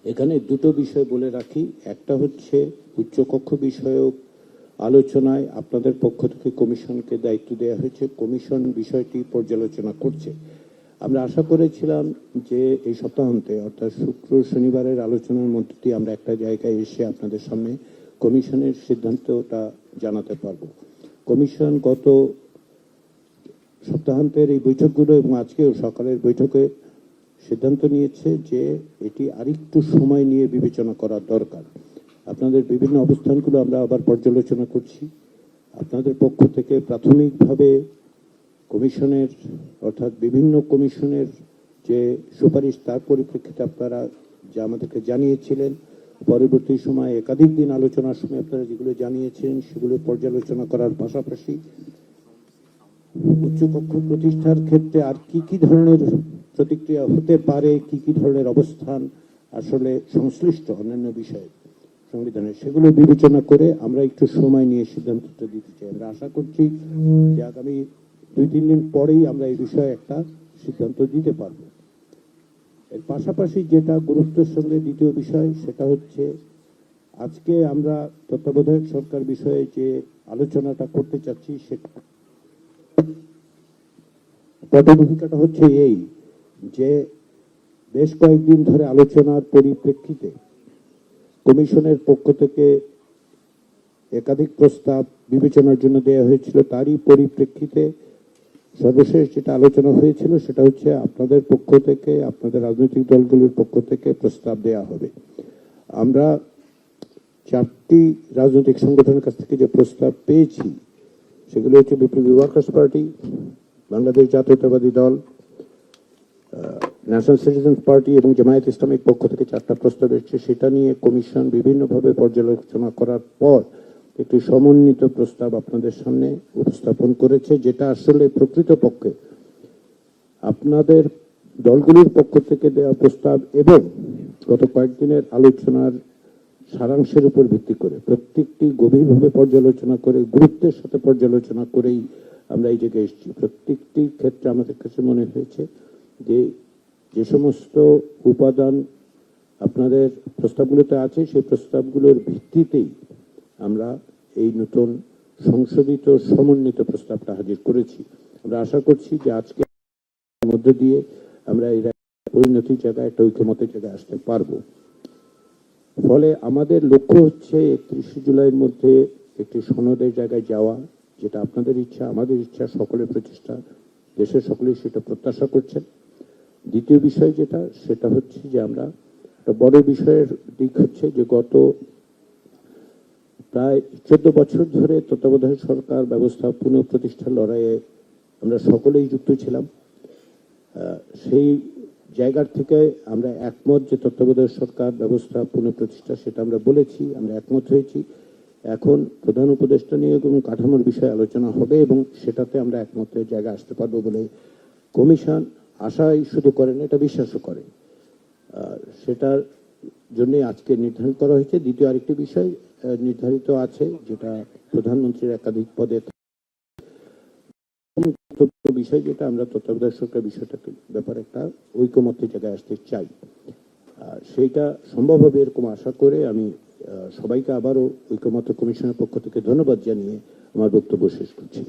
এখানে দুটো বিষয় বলে রাখি। একটা হচ্ছে উচ্চকক্ষ বিষয়ক আলোচনায় আপনাদের পক্ষ থেকে কমিশনকে দায়িত্ব দেওয়া হয়েছে, কমিশন বিষয়টি পর্যালোচনা করছে। আমরা আশা করেছিলাম যে এই সপ্তাহান্তে অর্থাৎ শুক্র শনিবারের আলোচনার মধ্যে দিয়ে আমরা একটা জায়গায় এসে আপনাদের সামনে কমিশনের সিদ্ধান্তটা জানাতে পারব। কমিশন গত সপ্তাহান্তের এই বৈঠকগুলো এবং আজকেও সকালের বৈঠকে সিদ্ধান্ত নিয়েছে যে এটি আরেকটু সময় নিয়ে বিবেচনা করা দরকার। আপনাদের বিভিন্ন অবস্থানগুলো আমরা আবার পর্যালোচনা করছি। আপনাদের পক্ষ থেকে প্রাথমিকভাবে কমিশনের অর্থাৎ বিভিন্ন কমিশনের যে সুপারিশ তার পরিপ্রেক্ষিতে আপনারা যা আমাদেরকে জানিয়েছিলেন, পরবর্তী সময়ে একাধিক দিন আলোচনার সময় আপনারা যেগুলো জানিয়েছেন সেগুলো পর্যালোচনা করার পাশাপাশি উচ্চকক্ষ প্রতিষ্ঠার ক্ষেত্রে আর কি কি ধরনের প্রতিক্রিয়া হতে পারে, কি কি ধরনের অবস্থান আসলে সংশ্লিষ্ট অন্যান্য বিষয়ে সংবিধানে, সেগুলো বিবেচনা করে আমরা একটু সময় নিয়ে সিদ্ধান্তটা দিতে চাই। আমরা আশা করছি যে আগামী 2-3 দিন পরেই আমরা এই বিষয়ে একটা সিদ্ধান্ত দিতে পারব। এর পাশাপাশি যেটা গুরুত্বের সঙ্গে দ্বিতীয় বিষয় সেটা হচ্ছে আজকে আমরা তত্ত্বাবধায়ক সরকার বিষয়ে যে আলোচনাটা করতে চাচ্ছি সেটা পটভূমিকাটা হচ্ছে এই যে বেশ কয়েকদিন ধরে আলোচনার পরিপ্রেক্ষিতে কমিশনের পক্ষ থেকে একাধিক প্রস্তাব বিবেচনার জন্য দেওয়া হয়েছিল। তারই পরিপ্রেক্ষিতে সর্বশেষ যেটা আলোচনা হয়েছিল সেটা হচ্ছে আপনাদের পক্ষ থেকে, আপনাদের রাজনৈতিক দলগুলোর পক্ষ থেকে প্রস্তাব দেওয়া হবে। আমরা 4টি রাজনৈতিক সংগঠনের কাছ থেকে যে প্রস্তাব পেয়েছি সেগুলো হচ্ছে বিপ্লবী ওয়ার্কার্স পার্টি, বাংলাদেশ জাতীয়তাবাদী দল, ন্যাশনাল সিটিজেন্স পার্টি এবং জামায়াত ইসলামিক পক্ষ থেকে 4টা প্রস্তাব এসেছে। সেটা নিয়ে কমিশন বিভিন্নভাবে পর্যালোচনা করার পর একটি সমন্বিত প্রস্তাব আপনাদের সামনে উপস্থাপন করেছে, যেটা আসলে প্রকৃতপক্ষে আপনাদের দলগুলির পক্ষ থেকে দেওয়া প্রস্তাব এবং গত কয়েকদিনের আলোচনার সারাংশের উপর ভিত্তি করে প্রত্যেকটি গভীরভাবে পর্যালোচনা করে গুরুত্বের সাথে পর্যালোচনা করেই আমরা এই জায়গায় এসেছি। প্রত্যেকটি ক্ষেত্রে আমাদের কাছে মনে হয়েছে যে যে সমস্ত উপাদান আপনাদের প্রস্তাবগুলোতে আছে সেই প্রস্তাবগুলোর ভিত্তিতেই আমরা এই নতুন সংশোধিত সমন্বিত প্রস্তাবটা হাজির করেছি। আমরা আশা করছি যে আজকে মধ্য দিয়ে আমরা এই পরিণতির জায়গায় একটা ঐক্যমতের জায়গায় আসতে পারবো। ফলে আমাদের লক্ষ্য হচ্ছে 31শে জুলাইয়ের মধ্যে একটি সনদের জায়গায় যাওয়া, যেটা আপনাদের ইচ্ছা, আমাদের ইচ্ছা, সকলের প্রচেষ্টা, দেশের সকলেই সেটা প্রত্যাশা করছেন। দ্বিতীয় বিষয় যেটা সেটা হচ্ছে যে আমরা একটা বড় বিষয়ের দিক হচ্ছে যে গত প্রায় 14 বছর ধরে তত্ত্বাবধায়ক সরকার ব্যবস্থা পুনঃপ্রতিষ্ঠার লড়াইয়ে আমরা সকলেই যুক্ত ছিলাম। সেই জায়গার থেকে আমরা একমত যে তত্ত্বাবধায়ক সরকার ব্যবস্থা পুনঃপ্রতিষ্ঠা, সেটা আমরা বলেছি, আমরা একমত হয়েছি। এখন প্রধান উপদেষ্টা নিয়োগ এবং কাঠামোর বিষয়ে আলোচনা হবে এবং সেটাতে আমরা একমতের জায়গায় আসতে পারবো বলে কমিশন আশাই শুধু করেন, এটা বিশ্বাসও করে। সেটার জন্য আজকে নির্ধারণ করা হয়েছে। দ্বিতীয় আরেকটি বিষয় নির্ধারিত আছে, যেটা প্রধানমন্ত্রীর একাধিক পদে বিষয়, যেটা আমরা তত্ত্বাবধায়ক সরকার বিষয়টাকে ব্যাপারে একটা ঐকমত্যের জায়গায় আসতে চাই। সেইটা সম্ভব হবে এরকম আশা করে আমি সবাইকে আবারও ঐকমত্য কমিশনের পক্ষ থেকে ধন্যবাদ জানিয়ে আমার বক্তব্য শেষ করছি।